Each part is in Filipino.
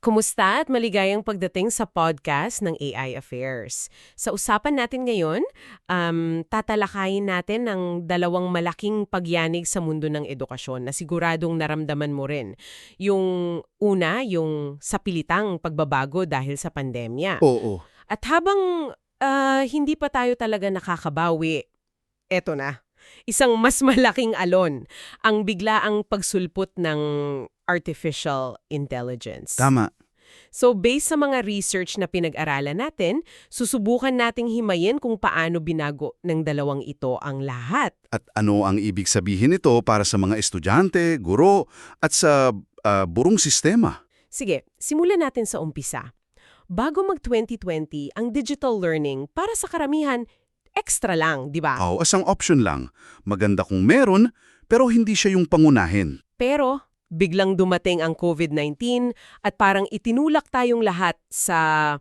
Kumusta at maligayang pagdating sa podcast ng AI Affairs. Sa usapan natin ngayon, tatalakayin natin ang dalawang malaking pagyanig sa mundo ng edukasyon na siguradong naramdaman mo rin. Yung una, yung sapilitang pagbabago dahil sa pandemya. Oo. At habang hindi pa tayo talaga nakakabawi, eto na. Isang mas malaking alon, ang biglaang pagsulpot ng artificial intelligence. Tama. So based sa mga research na pinag-aralan natin, susubukan nating himayin kung paano binago ng dalawang ito ang lahat. At ano ang ibig sabihin nito para sa mga estudyante, guro, at sa burong sistema? Sige, simulan natin sa umpisa. Bago mag-2020, ang digital learning para sa karamihan, extra lang, di ba? Oo, asang option lang. Maganda kung meron, pero hindi siya yung pangunahin. Pero biglang dumating ang COVID-19 at parang itinulak tayong lahat sa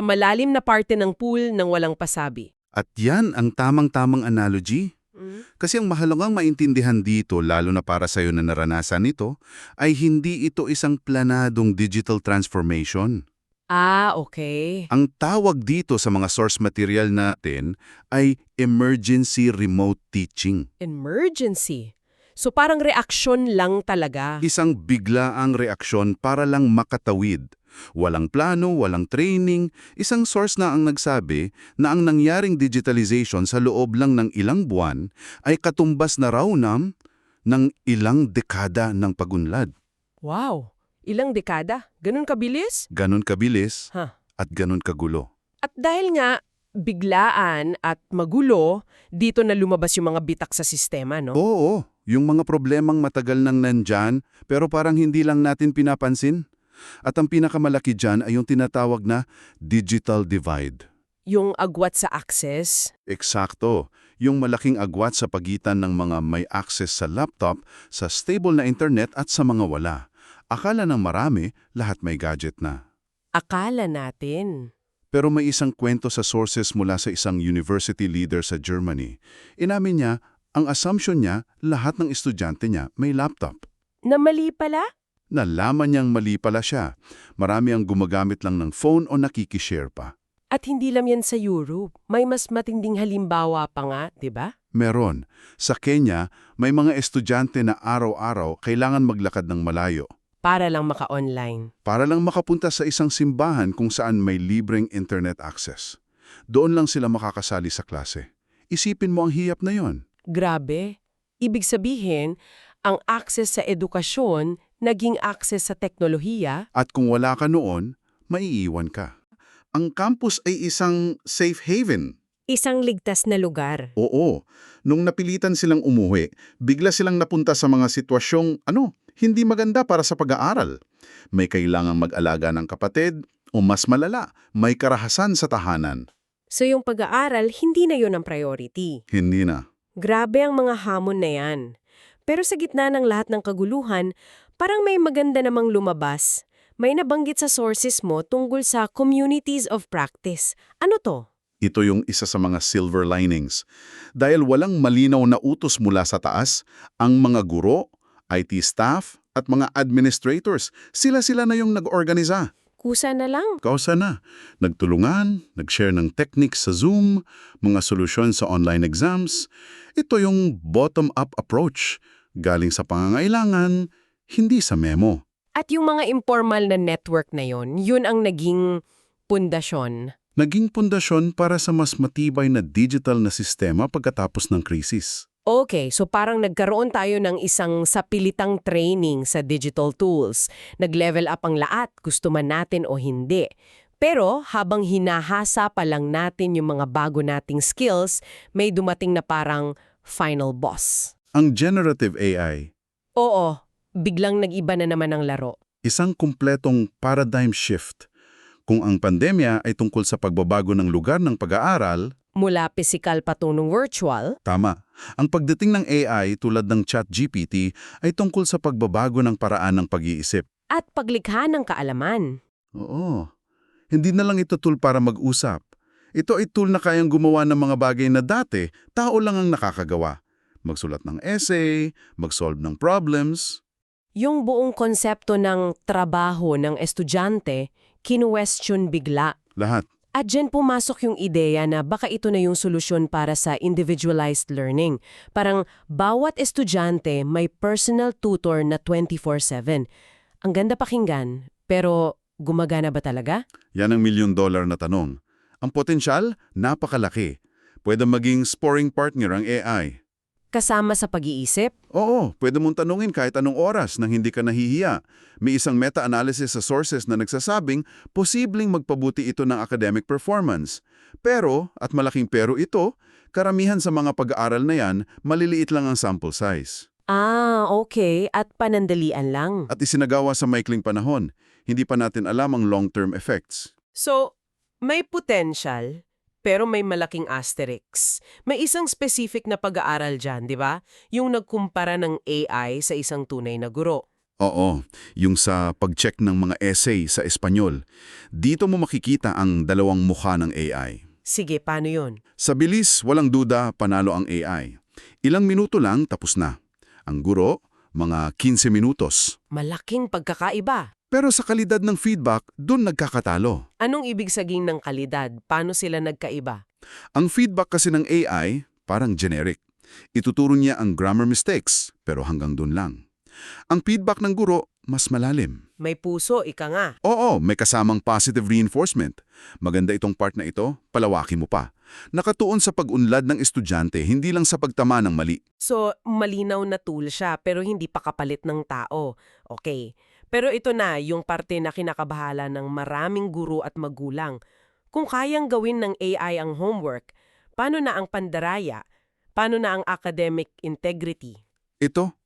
malalim na parte ng pool ng walang pasabi. At yan ang tamang-tamang analogy. Kasi ang mahalagang maintindihan dito, lalo na para sa'yo na naranasan ito, ay hindi ito isang planadong digital transformation. Ah, okay. Ang tawag dito sa mga source material natin ay emergency remote teaching. Emergency. So parang reaksyon lang talaga. Isang biglaang reaksyon para lang makatawid. Walang plano, walang training. Isang source na ang nagsabi na ang nangyaring digitalization sa loob lang ng ilang buwan ay katumbas na raw ng ilang dekada ng pagunlad. Wow! Ilang dekada? Ganun kabilis? Ganon kabilis Ha. at ganon kagulo. At dahil nga biglaan at magulo, dito na lumabas yung mga bitak sa sistema, no? Oo, yung mga problemang matagal nang nandyan pero parang hindi lang natin pinapansin. At ang pinakamalaki dyan ay yung tinatawag na digital divide. Yung agwat sa access. Eksakto, yung malaking agwat sa pagitan ng mga may access sa laptop, sa stable na internet at sa mga wala. Akala ng marami, lahat may gadget na. Akala natin. Pero may isang kwento sa sources mula sa isang university leader sa Germany. Inamin niya, ang assumption niya, lahat ng estudyante niya may laptop. Na mali pala? Nalaman niyang mali pala siya. Marami ang gumagamit lang ng phone o nakikishare pa. At hindi lang yan sa Europe. May mas matinding halimbawa pa nga, di ba? Meron. Sa Kenya, may mga estudyante na araw-araw kailangan maglakad ng malayo Para lang maka-online. para lang makapunta sa isang simbahan kung saan may libreng internet access. Doon lang sila makakasali sa klase. Isipin mo ang hiyap na yon. Grabe. Ibig sabihin, ang access sa edukasyon naging access sa teknolohiya. At kung wala ka noon, maiiwan ka. Ang campus ay isang safe haven. Isang ligtas na lugar. Oo. Nung napilitan silang umuwi, bigla silang napunta sa mga sitwasyong, hindi maganda para sa pag-aaral. May kailangang mag-alaga ng kapatid, o mas malala, may karahasan sa tahanan. So yung pag-aaral, hindi na yun ang priority. Hindi na. Grabe ang mga hamon na yan. Pero sa gitna ng lahat ng kaguluhan, parang may maganda namang lumabas. May nabanggit sa sources mo tungkol sa communities of practice. Ano to? Ito yung isa sa mga silver linings. Dahil walang malinaw na utos mula sa taas, ang mga guro, IT staff, at mga administrators, sila-sila na yung nag-organiza. Kusa na lang. Kausa na. Nagtulungan, nag-share ng techniques sa Zoom, mga solusyon sa online exams. Ito yung bottom-up approach. Galing sa pangangailangan, hindi sa memo. At yung mga informal na network na yon, yun ang naging pundasyon. Naging pundasyon para sa mas matibay na digital na sistema pagkatapos ng krisis. Okay, so parang nagkaroon tayo ng isang sapilitang training sa digital tools. Nag-level up ang lahat, gusto man natin o hindi. Pero habang hinahasa pa lang natin yung mga bago nating skills, may dumating na parang final boss. Ang generative AI, Oo, biglang nag-iba na naman ang laro. isang kumpletong paradigm shift. Kung ang pandemya ay tungkol sa pagbabago ng lugar ng pag-aaral, Mula physical patungong virtual, tama. Ang pagdating ng AI tulad ng ChatGPT ay tungkol sa pagbabago ng paraan ng pag-iisip. at paglikha ng kaalaman. Oo. Hindi na lang ito tool para mag-usap. Ito ay tool na kayang gumawa ng mga bagay na dati, tao lang ang nakakagawa. Magsulat ng essay, mag-solve ng problems. Yung buong konsepto ng trabaho ng estudyante, kinu-question bigla. Lahat. At dyan pumasok yung ideya na baka ito na yung solusyon para sa individualized learning. Parang bawat estudyante may personal tutor na 24/7. Ang ganda pakinggan, pero gumagana ba talaga? Yan ang $1,000,000 na tanong. Ang potensyal, napakalaki. Pwede maging sparring partner ang AI. Kasama sa pag-iisip? Oo, pwede mong tanungin kahit anong oras nang hindi ka nahihiya. May isang meta-analysis sa sources na nagsasabing posibleng magpabuti ito ng academic performance. Pero, at malaking pero ito, karamihan sa mga pag-aaral na yan, maliliit lang ang sample size. Ah, okay. At panandalian lang. At isinagawa sa maikling panahon, hindi pa natin alam ang long-term effects. So, may potential, pero may malaking asterisk. May isang specific na pag-aaral dyan, di ba? Yung nagkumpara ng AI sa isang tunay na guro. Oo, yung sa pag-check ng mga essay sa Espanyol, dito mo makikita ang dalawang mukha ng AI. Sige, paano yun? Sa bilis, walang duda, panalo ang AI. Ilang minuto lang, tapos na. Ang guro, mga 15 minutos. Malaking pagkakaiba. Pero sa kalidad ng feedback, dun nagkakatalo. Anong ibig sabihin ng kalidad? Paano sila nagkaiba? Ang feedback kasi ng AI, parang generic. Ituturo niya ang grammar mistakes, pero hanggang dun lang. Ang feedback ng guro, mas malalim. May puso, ika nga. Oo, may kasamang positive reinforcement. Maganda itong part na ito, palawakin mo pa. Nakatuon sa pag-unlad ng estudyante, hindi lang sa pagtama ng mali. So, malinaw na tool siya pero hindi pa kapalit ng tao. Okay. Pero ito na, yung parte na kinakabahala ng maraming guro at magulang. Kung kayang gawin ng AI ang homework, paano na ang pandaraya? Paano na ang academic integrity? Ito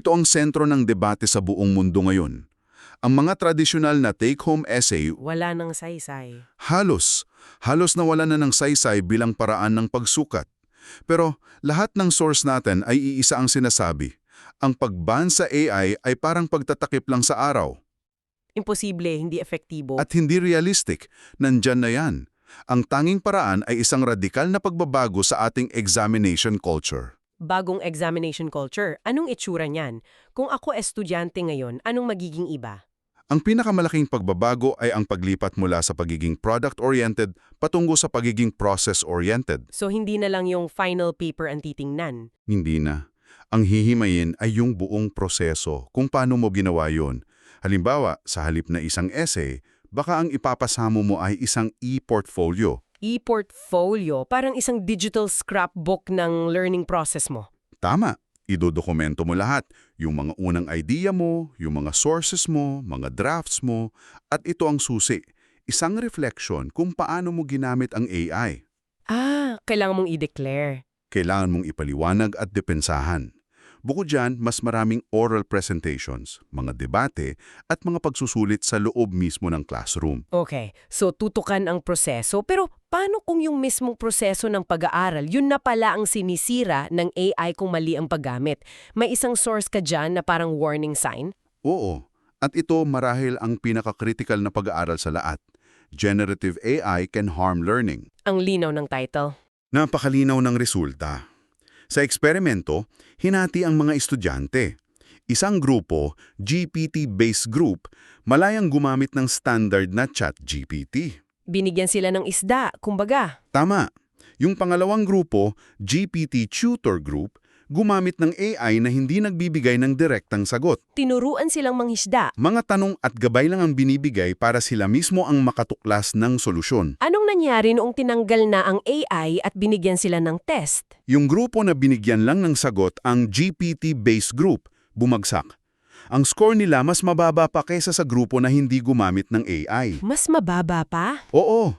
ang sentro ng debate sa buong mundo ngayon. Ang mga tradisyonal na take-home essay, Wala nang saysay. halos nawala na ng saysay bilang paraan ng pagsukat. Pero lahat ng source natin ay iisa ang sinasabi. Ang pag-ban sa AI ay parang pagtatakip lang sa araw. Imposible, hindi efektibo. At hindi realistic, nandyan na yan. Ang tanging paraan ay isang radikal na pagbabago sa ating examination culture. Bagong examination culture, anong itsura niyan? Kung ako estudyante ngayon, anong magiging iba? Ang pinakamalaking pagbabago ay ang paglipat mula sa pagiging product-oriented patungo sa pagiging process-oriented. So hindi na lang yung final paper ang titingnan. Hindi na. Ang hihimayin ay yung buong proseso kung paano mo ginawa yun. Halimbawa, sa halip na isang essay, baka ang ipapasamo mo ay isang e-portfolio. E-portfolio, parang isang digital scrapbook ng learning process mo. Tama. Idodokumento mo lahat. Yung mga unang idea mo, yung mga sources mo, mga drafts mo, at ito ang susi. Isang reflection kung paano mo ginamit ang AI. Ah, kailangan mong i-declare. Kailangan mong ipaliwanag at depensahan. Bukod dyan, mas maraming oral presentations, mga debate, at mga pagsusulit sa loob mismo ng classroom. Okay, so tutukan ang proseso, pero paano kung yung mismong proseso ng pag-aaral, yun na pala ang sinisira ng AI kung mali ang paggamit? May isang source ka dyan na parang warning sign? Oo, at ito marahil ang pinaka-critical na pag-aaral sa lahat. Generative AI can harm learning. Ang linaw ng title. Napakalinaw ng resulta. Sa eksperimento, hinati ang mga estudyante. Isang grupo, GPT-based group, malayang gumamit ng standard na ChatGPT. Binigyan sila ng isda, kumbaga. Tama. Yung pangalawang grupo, GPT Tutor Group, gumamit ng AI na hindi nagbibigay ng direktang sagot. Tinuruan silang manghisda. Mga tanong at gabay lang ang binibigay para sila mismo ang makatuklas ng solusyon. Anong nangyari noong tinanggal na ang AI at binigyan sila ng test? Yung grupo na binigyan lang ng sagot, ang GPT-based group, bumagsak. Ang score nila mas mababa pa kaysa sa grupo na hindi gumamit ng AI. Mas mababa pa? Oo.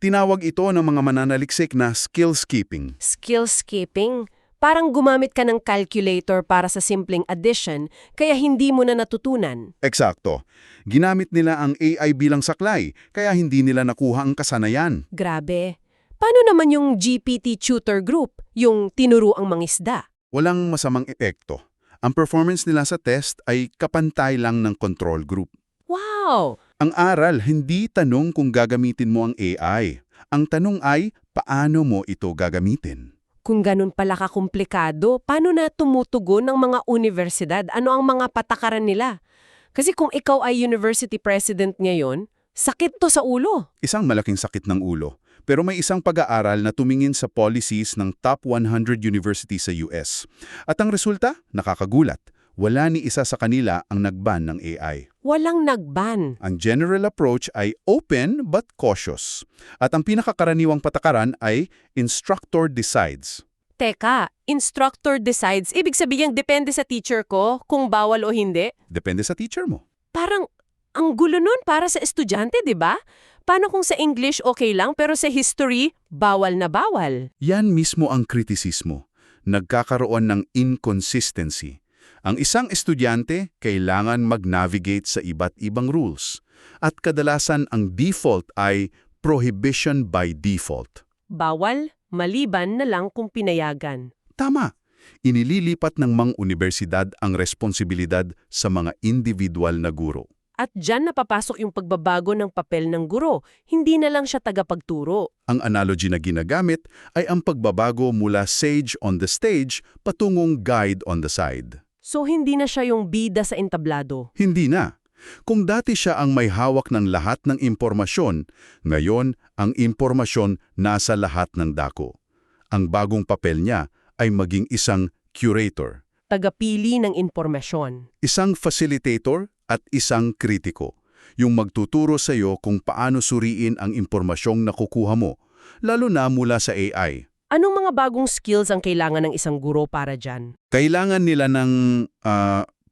Tinawag ito ng mga mananaliksik na skill skipping. Skill skipping? Parang gumamit ka ng calculator para sa simpleng addition, kaya hindi mo na natutunan. Eksakto. Ginamit nila ang AI bilang saklay, kaya hindi nila nakuha ang kasanayan. Grabe. Paano naman yung GPT tutor group, yung tinuruang mangisda? Walang masamang epekto. Ang performance nila sa test ay kapantay lang ng control group. Wow! Ang aral, hindi tanong kung gagamitin mo ang AI. Ang tanong ay, paano mo ito gagamitin? Kung ganun pala kakumplikado, paano na tumutugon ng mga universidad? Ano ang mga patakaran nila? Kasi kung ikaw ay university president ngayon, sakit to sa ulo. Isang malaking sakit ng ulo. Pero may isang pag-aaral na tumingin sa policies ng top 100 universities sa US. At ang resulta, nakakagulat. Wala ni isa sa kanila ang nagban ng AI. Walang nagban. Ang general approach ay open but cautious. At ang pinakakaraniwang patakaran ay instructor decides. Teka, instructor decides, ibig sabihin depende sa teacher ko kung bawal o hindi? Depende sa teacher mo. Parang ang gulo nun para sa estudyante, di ba? Paano kung sa English okay lang pero sa history, bawal na bawal? Yan mismo ang kritisismo. Nagkakaroon ng inconsistency. Ang isang estudyante kailangan mag-navigate sa iba't ibang rules. At kadalasan ang default ay prohibition by default. Bawal, maliban na lang kung pinayagan. Tama. Inililipat ng mga universidad ang responsibilidad sa mga individual na guro. At dyan napapasok yung pagbabago ng papel ng guro. Hindi na lang siya tagapagturo. Ang analogy na ginagamit ay ang pagbabago mula sage on the stage patungong guide on the side. So hindi na siya yung bida sa entablado. Hindi na. Kung dati siya ang may hawak ng lahat ng impormasyon, ngayon ang impormasyon nasa lahat ng dako. Ang bagong papel niya ay maging isang curator, Tagapili ng impormasyon. isang facilitator at isang kritiko. Yung magtuturo sa iyo kung paano suriin ang impormasyong nakukuha mo, lalo na mula sa AI. Anong mga bagong skills ang kailangan ng isang guro para dyan? Kailangan nila ng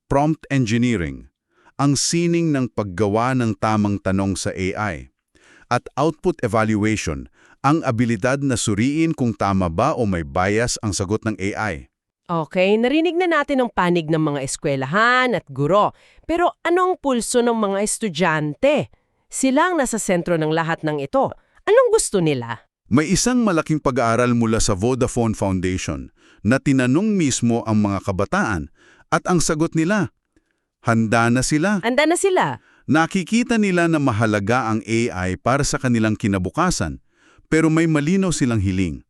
prompt engineering, ang sining ng paggawa ng tamang tanong sa AI, at output evaluation, ang abilidad na suriin kung tama ba o may bias ang sagot ng AI. Okay, narinig na natin ang panig ng mga eskwelahan at guro. Pero anong pulso ng mga estudyante? Sila ang nasa sentro ng lahat ng ito. Anong gusto nila? May isang malaking pag-aaral mula sa Vodafone Foundation na tinanong mismo ang mga kabataan at ang sagot nila, handa na sila. Handa na sila. Nakikita nila na mahalaga ang AI para sa kanilang kinabukasan, pero may malinaw silang hiling.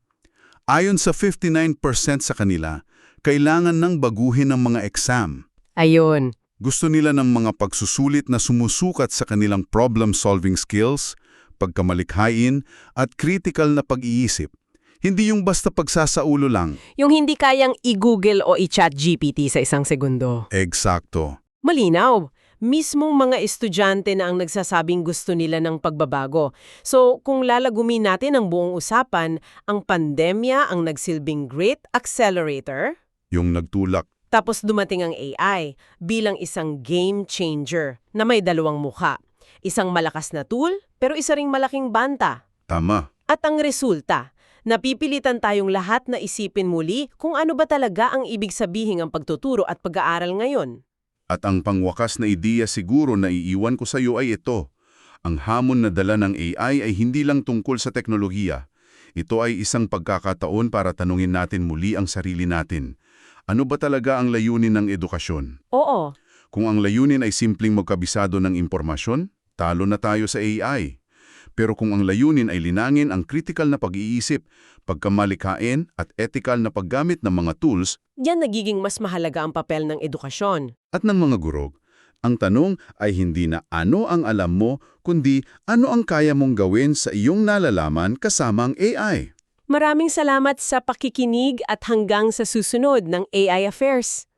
Ayon sa 59% sa kanila, kailangan nang baguhin ang mga exam. Ayun. Gusto nila ng mga pagsusulit na sumusukat sa kanilang problem-solving skills, pagkamalikhain, at critical na pag-iisip. Hindi yung basta pagsasaulo lang. Yung hindi kayang i-Google o i-chat GPT sa isang segundo. Eksakto. Malinaw. Mismong mga estudyante na ang nagsasabing gusto nila ng pagbabago. So, kung lalagumin natin ang buong usapan, ang pandemya ang nagsilbing great accelerator, Yung nagtulak. tapos dumating ang AI bilang isang game changer na may dalawang mukha. Isang malakas na tool, pero isa ring malaking banta. Tama. At ang resulta, napipilitan tayong lahat na isipin muli kung ano ba talaga ang ibig sabihin ng pagtuturo at pag-aaral ngayon. At ang pangwakas na ideya siguro na iiwan ko sa iyo ay ito. Ang hamon na dala ng AI ay hindi lang tungkol sa teknolohiya. Ito ay isang pagkakataon para tanungin natin muli ang sarili natin. Ano ba talaga ang layunin ng edukasyon? Oo. Kung ang layunin ay simpleng magkabisado ng impormasyon, talo na tayo sa AI. Pero kung ang layunin ay linangin ang critical na pag-iisip, pagkamalikhain at ethical na paggamit ng mga tools Diyan nagiging mas mahalaga ang papel ng edukasyon. at ng mga guro, ang tanong ay hindi na ano ang alam mo, kundi ano ang kaya mong gawin sa iyong nalalaman kasama ang AI. Maraming salamat sa pakikinig at hanggang sa susunod ng AI Affairs.